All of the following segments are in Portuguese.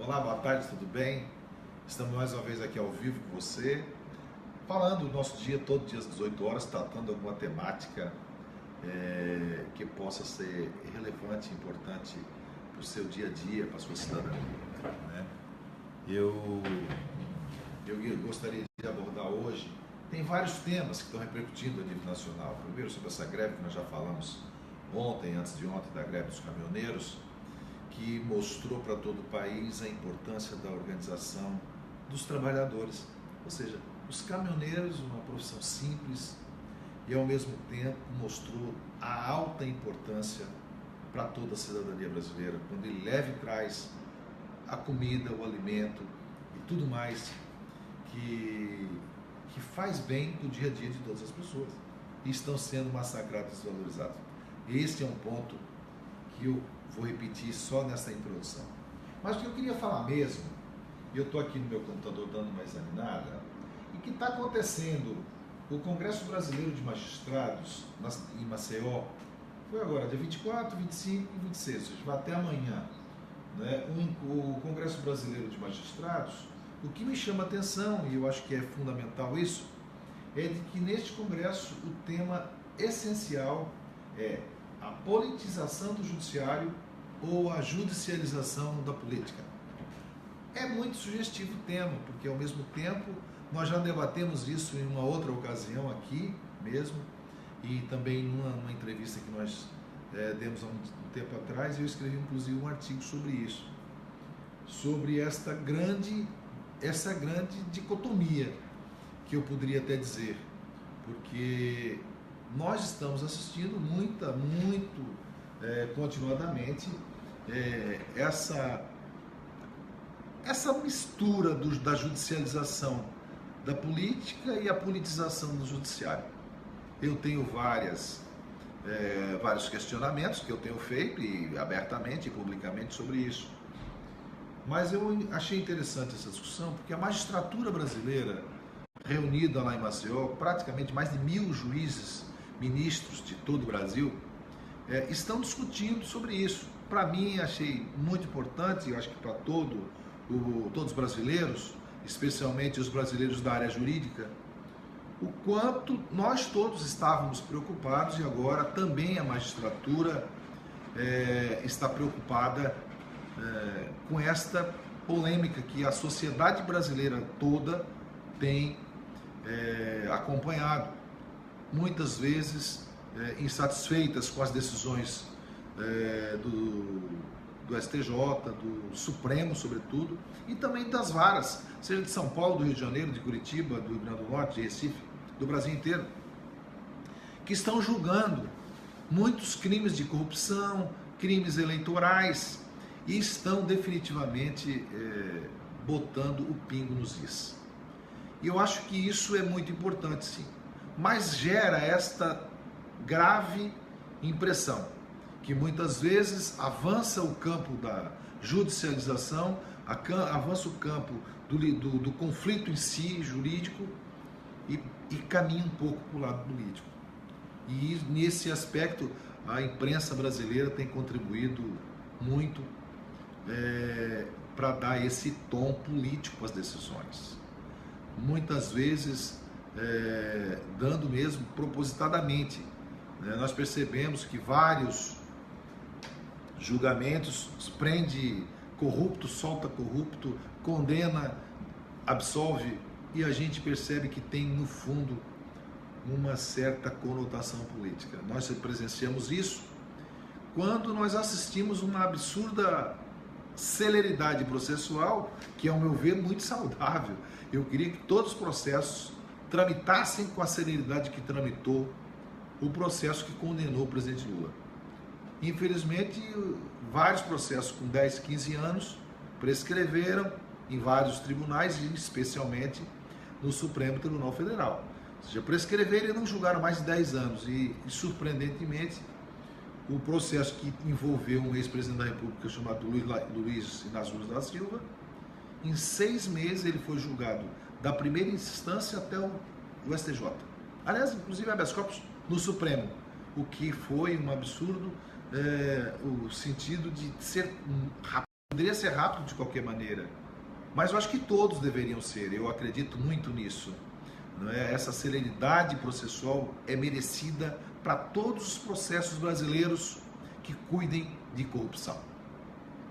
Olá, boa tarde, tudo bem? Estamos mais uma vez aqui ao vivo com você, falando o nosso dia, todo dia às 18 horas, tratando alguma temática que possa ser relevante, importante para o seu dia a dia, para a sua cidadania, né? Eu gostaria de abordar hoje, tem vários temas que estão repercutindo a nível nacional. Primeiro, sobre essa greve que nós já falamos ontem, antes de ontem, da greve dos caminhoneiros, que mostrou para todo o país a importância da organização dos trabalhadores, ou seja, os caminhoneiros, uma profissão simples, e ao mesmo tempo mostrou a alta importância para toda a cidadania brasileira, quando ele leva e traz a comida, o alimento e tudo mais que faz bem para o dia a dia de todas as pessoas, e estão sendo massacrados e desvalorizados. Este é um ponto que eu vou repetir só nessa introdução. Mas o que eu queria falar mesmo, e eu estou aqui no meu computador dando uma examinada, e que está acontecendo, o Congresso Brasileiro de Magistrados, em Maceió, foi agora, dia 24, 25 e 26, ou seja, vai até amanhã, né? O Congresso Brasileiro de Magistrados, o que me chama a atenção, e eu acho que é fundamental isso, é de que neste Congresso o tema essencial é a politização do judiciário ou a judicialização da política. É muito sugestivo o tema, porque ao mesmo tempo nós já debatemos isso em uma outra ocasião aqui mesmo, e também numa entrevista que nós demos há um tempo atrás, eu escrevi inclusive um artigo sobre isso, sobre essa grande dicotomia, que eu poderia até dizer, porque nós estamos assistindo muito continuadamente essa mistura da judicialização da política e a politização do judiciário. Eu tenho vários questionamentos que eu tenho feito e abertamente e publicamente sobre isso. Mas eu achei interessante essa discussão porque a magistratura brasileira, reunida lá em Maceió, praticamente mais de 1.000 juízes, ministros de todo o Brasil, estão discutindo sobre isso. Para mim, achei muito importante, eu acho que para todos os brasileiros, especialmente os brasileiros da área jurídica, o quanto nós todos estávamos preocupados, e agora também a magistratura está preocupada com esta polêmica que a sociedade brasileira toda tem acompanhado, muitas vezes insatisfeitas com as decisões do STJ, do Supremo, sobretudo, e também das varas, seja de São Paulo, do Rio de Janeiro, de Curitiba, do Rio Grande do Norte, de Recife, do Brasil inteiro, que estão julgando muitos crimes de corrupção, crimes eleitorais, e estão definitivamente botando o pingo nos is. E eu acho que isso é muito importante, sim, mas gera esta grave impressão, que muitas vezes avança o campo da judicialização, avança o campo do conflito em si, jurídico, e caminha um pouco para o lado político. E nesse aspecto, a imprensa brasileira tem contribuído muito para dar esse tom político às decisões. Muitas vezes dando mesmo propositadamente. Nós percebemos que vários julgamentos prende corrupto, solta corrupto, condena, absolve, e a gente percebe que tem no fundo uma certa conotação política. Nós presenciamos isso quando nós assistimos uma absurda celeridade processual, que ao meu ver muito saudável. Eu queria que todos os processos tramitassem com a celeridade que tramitou o processo que condenou o presidente Lula. Infelizmente, vários processos com 10, 15 anos prescreveram em vários tribunais, e especialmente no Supremo Tribunal Federal. Ou seja, prescreveram e não julgaram mais de 10 anos. E surpreendentemente, o processo que envolveu um ex-presidente da República chamado Luiz Inácio Lula da Silva, em 6 meses ele foi julgado da primeira instância até o STJ. Aliás, inclusive habeas corpus no Supremo, o que foi um absurdo, o sentido de ser rápido Poderia ser rápido de qualquer maneira, mas eu acho que todos deveriam ser, eu acredito muito nisso. Não é? Essa celeridade processual é merecida para todos os processos brasileiros que cuidem de corrupção.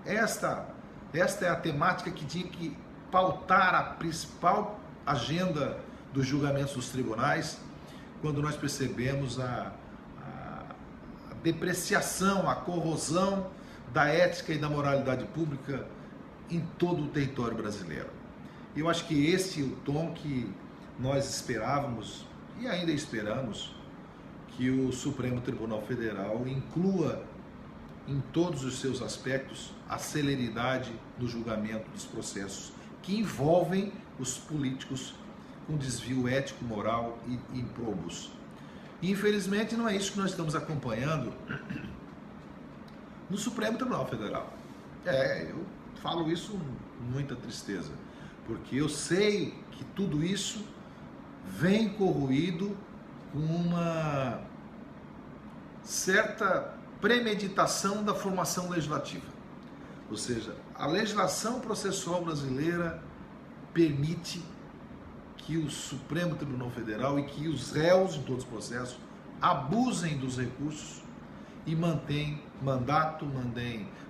Esta é a temática que tinha que pautar a principal agenda dos julgamentos dos tribunais, quando nós percebemos a depreciação, a corrosão da ética e da moralidade pública em todo o território brasileiro. Eu acho que esse é o tom que nós esperávamos e ainda esperamos que o Supremo Tribunal Federal inclua em todos os seus aspectos a celeridade no julgamento dos processos que envolvem os políticos com desvio ético, moral e improbos. E, infelizmente, não é isso que nós estamos acompanhando no Supremo Tribunal Federal. Eu falo isso com muita tristeza, porque eu sei que tudo isso vem corroído com uma certa premeditação da formação legislativa. Ou seja, a legislação processual brasileira permite que o Supremo Tribunal Federal e que os réus em todos os processos abusem dos recursos e mantêm mandato,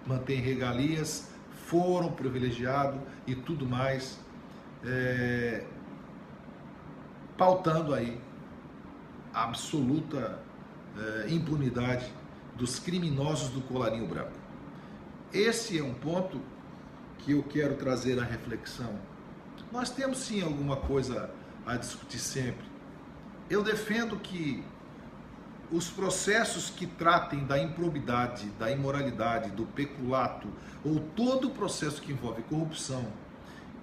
mantêm regalias, foram privilegiados e tudo mais, pautando aí a absoluta impunidade dos criminosos do colarinho branco. Esse é um ponto que eu quero trazer à reflexão. Nós temos sim alguma coisa a discutir sempre. Eu defendo que os processos que tratem da improbidade, da imoralidade, do peculato, ou todo o processo que envolve corrupção,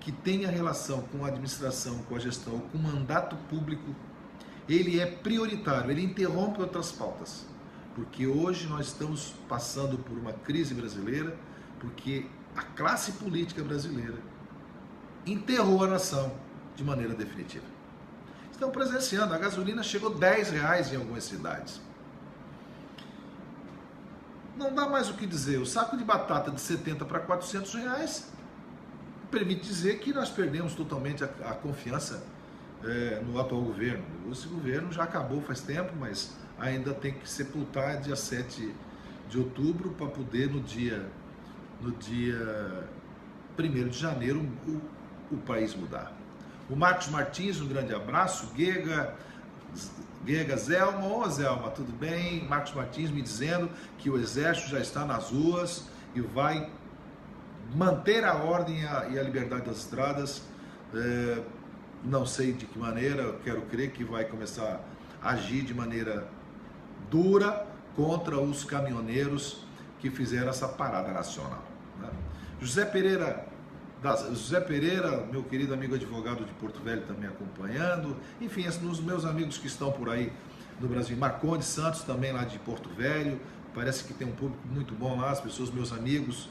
que tenha relação com a administração, com a gestão, com o mandato público, ele é prioritário, ele interrompe outras pautas. Porque hoje nós estamos passando por uma crise brasileira, porque a classe política brasileira enterrou a nação de maneira definitiva. Estão presenciando, a gasolina chegou a R$10 em algumas cidades. Não dá mais o que dizer, o saco de batata de 70 para R$400 permite dizer que nós perdemos totalmente a confiança no atual governo. Esse governo já acabou faz tempo, mas ainda tem que sepultar dia 7 de outubro para poder no dia 1º de janeiro o país mudar. O Marcos Martins, um grande abraço. Gega Zelma, ô Zelma, tudo bem? Marcos Martins me dizendo que o exército já está nas ruas e vai manter a ordem e a liberdade das estradas. Não sei de que maneira, eu quero crer que vai começar a agir de maneira dura contra os caminhoneiros que fizeram essa parada nacional, né? José Pereira, meu querido amigo advogado de Porto Velho, também acompanhando. Enfim, os meus amigos que estão por aí no Brasil. Marcondes Santos também lá de Porto Velho. Parece que tem um público muito bom lá, as pessoas, meus amigos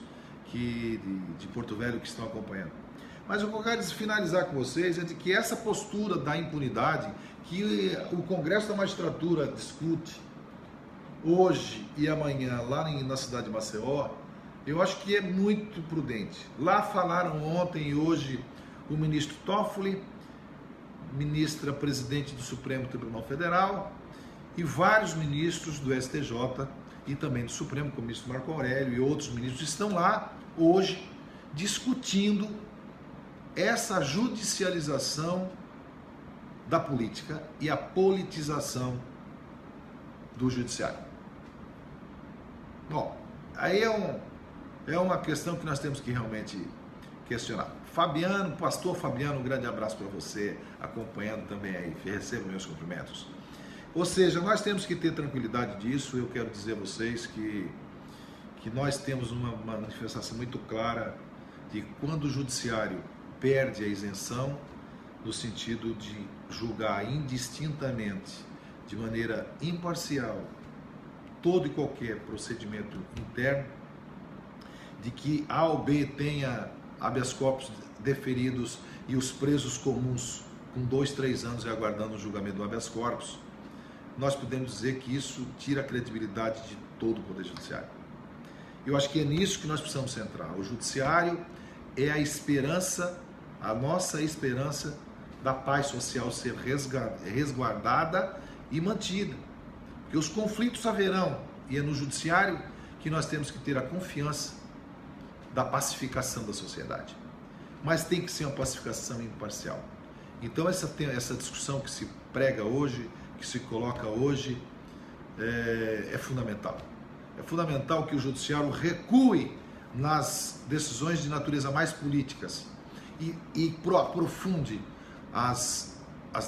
de Porto Velho que estão acompanhando. Mas o que eu quero finalizar com vocês é de que essa postura da impunidade que o Congresso da Magistratura discute hoje e amanhã lá na cidade de Maceió, eu acho que é muito prudente. Lá falaram ontem e hoje o ministro Toffoli, ministra presidente do Supremo Tribunal Federal e vários ministros do STJ e também do Supremo, como o ministro Marco Aurélio e outros ministros estão lá hoje discutindo essa judicialização da política e a politização do judiciário. Bom, aí é uma questão que nós temos que realmente questionar. Fabiano, pastor Fabiano, um grande abraço para você, acompanhando também aí, receba meus cumprimentos. Ou seja, nós temos que ter tranquilidade disso. Eu quero dizer a vocês que nós temos uma manifestação muito clara de quando o judiciário perde a isenção, no sentido de julgar indistintamente, de maneira imparcial, todo e qualquer procedimento interno, de que A ou B tenha habeas corpus deferidos e os presos comuns com 2, 3 anos aguardando o julgamento do habeas corpus, nós podemos dizer que isso tira a credibilidade de todo o Poder Judiciário. Eu acho que é nisso que nós precisamos centrar. O judiciário é a esperança, a nossa esperança da paz social ser resguardada e mantida. Porque os conflitos haverão, e é no judiciário que nós temos que ter a confiança da pacificação da sociedade. Mas tem que ser uma pacificação imparcial. Então essa discussão que se prega hoje, que se coloca hoje, é fundamental. É fundamental que o judiciário recue nas decisões de natureza mais políticas e aprofunde as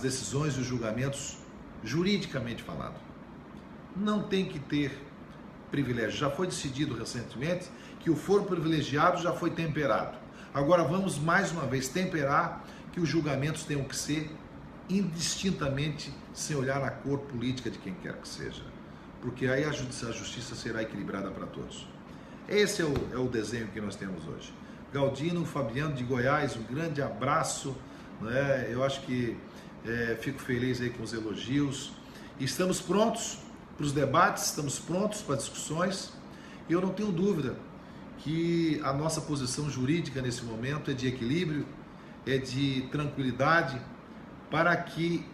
decisões e os julgamentos juridicamente falando. Não tem que ter privilégio. Já foi decidido recentemente que o foro privilegiado já foi temperado. Agora vamos mais uma vez temperar que os julgamentos tenham que ser indistintamente sem olhar na cor política de quem quer que seja. Porque aí a justiça será equilibrada para todos. Esse é o desenho que nós temos hoje. Galdino, Fabiano de Goiás, um grande abraço, né? Eu acho que fico feliz aí com os elogios. Estamos prontos para os debates, estamos prontos para discussões, e eu não tenho dúvida que a nossa posição jurídica nesse momento é de equilíbrio, é de tranquilidade, para que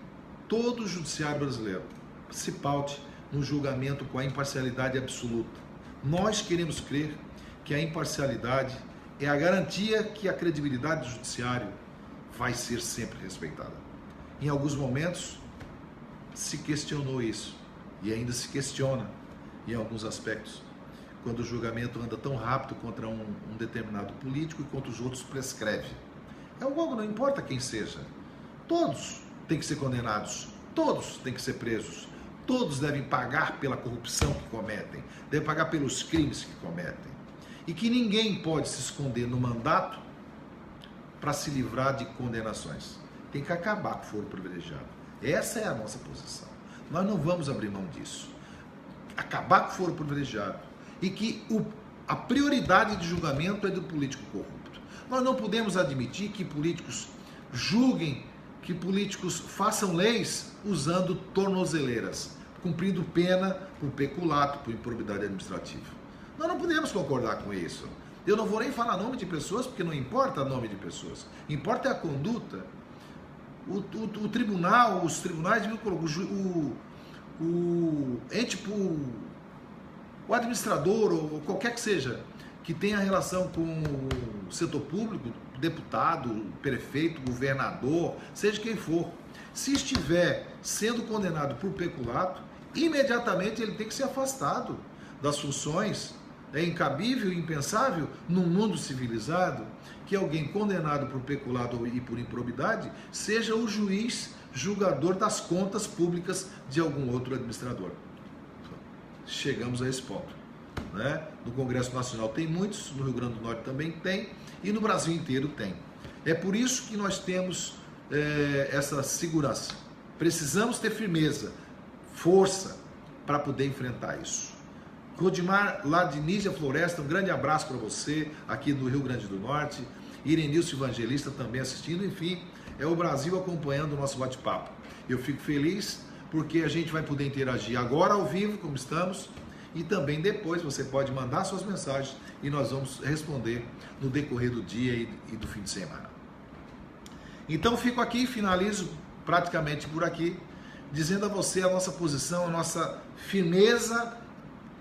todo o judiciário brasileiro se paute no julgamento com a imparcialidade absoluta. Nós queremos crer que a imparcialidade é a garantia que a credibilidade do judiciário vai ser sempre respeitada. Em alguns momentos se questionou isso, e ainda se questiona em alguns aspectos, quando o julgamento anda tão rápido contra um determinado político e contra os outros prescreve. É algo, não importa quem seja, todos têm que ser condenados, todos têm que ser presos, todos devem pagar pela corrupção que cometem, devem pagar pelos crimes que cometem. E que ninguém pode se esconder no mandato para se livrar de condenações. Tem que acabar com o foro privilegiado. Essa é a nossa posição. Nós não vamos abrir mão disso. Acabar com o foro privilegiado. E que a prioridade de julgamento é do político corrupto. Nós não podemos admitir que políticos julguem, que políticos façam leis usando tornozeleiras, cumprindo pena por peculato, por improbidade administrativa. Nós não podemos concordar com isso. Eu não vou nem falar nome de pessoas, porque não importa o nome de pessoas. Importa é a conduta. O tribunal, os tribunais, o administrador, ou qualquer que seja, que tenha relação com o setor público, deputado, prefeito, governador, seja quem for, se estiver sendo condenado por peculato, imediatamente ele tem que ser afastado das funções. É incabível e impensável, num mundo civilizado, que alguém condenado por peculato e por improbidade seja o juiz julgador das contas públicas de algum outro administrador. Chegamos a esse ponto, né? No Congresso Nacional tem muitos, no Rio Grande do Norte também tem, e no Brasil inteiro tem. É por isso que nós temos essa segurança. Precisamos ter firmeza, força, para poder enfrentar isso. Rodimar, lá de Nígia Floresta, um grande abraço para você, aqui do Rio Grande do Norte. Irenilson Evangelista também assistindo. Enfim, é o Brasil acompanhando o nosso bate-papo. Eu fico feliz porque a gente vai poder interagir agora ao vivo, como estamos, e também depois você pode mandar suas mensagens e nós vamos responder no decorrer do dia e do fim de semana. Então fico aqui, finalizo praticamente por aqui, dizendo a você a nossa posição, a nossa firmeza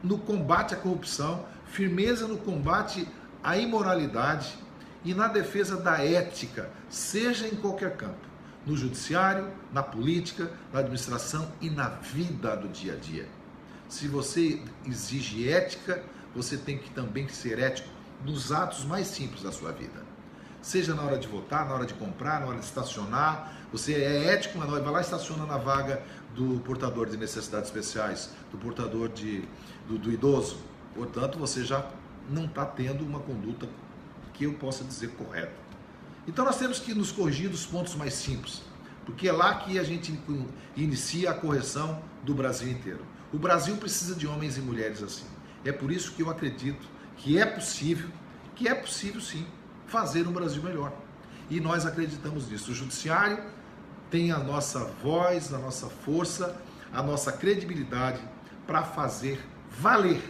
no combate à corrupção, firmeza no combate à imoralidade e na defesa da ética, seja em qualquer campo, no judiciário, na política, na administração e na vida do dia a dia. Se você exige ética, você tem que também ser ético nos atos mais simples da sua vida. Seja na hora de votar, na hora de comprar, na hora de estacionar, você é ético, mas vai lá e estaciona na vaga do portador de necessidades especiais, do portador do idoso. Portanto, você já não está tendo uma conduta que eu possa dizer correta. Então nós temos que nos corrigir dos pontos mais simples, porque é lá que a gente inicia a correção do Brasil inteiro. O Brasil precisa de homens e mulheres assim. É por isso que eu acredito que é possível sim, fazer um Brasil melhor. E nós acreditamos nisso. O judiciário tem a nossa voz, a nossa força, a nossa credibilidade para fazer valer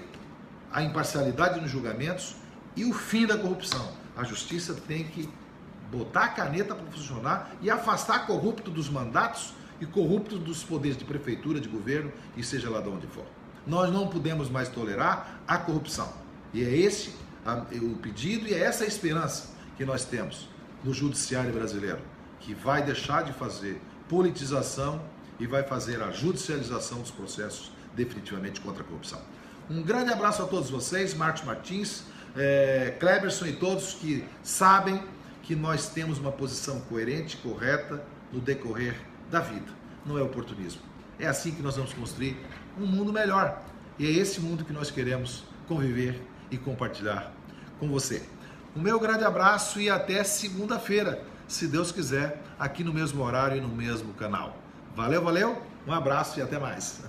a imparcialidade nos julgamentos e o fim da corrupção. A justiça tem que botar a caneta para funcionar e afastar corrupto dos mandatos e corrupto dos poderes de prefeitura, de governo e seja lá de onde for. Nós não podemos mais tolerar a corrupção. E é esse o pedido e é essa a esperança que nós temos no judiciário brasileiro, que vai deixar de fazer politização e vai fazer a judicialização dos processos definitivamente contra a corrupção. Um grande abraço a todos vocês, Marcos Martins, Cleberson e todos que sabem que nós temos uma posição coerente, correta no decorrer da vida. Não é oportunismo. É assim que nós vamos construir um mundo melhor. E é esse mundo que nós queremos conviver e compartilhar com você. O meu grande abraço e até segunda-feira, se Deus quiser, aqui no mesmo horário e no mesmo canal. Valeu, valeu, um abraço e até mais.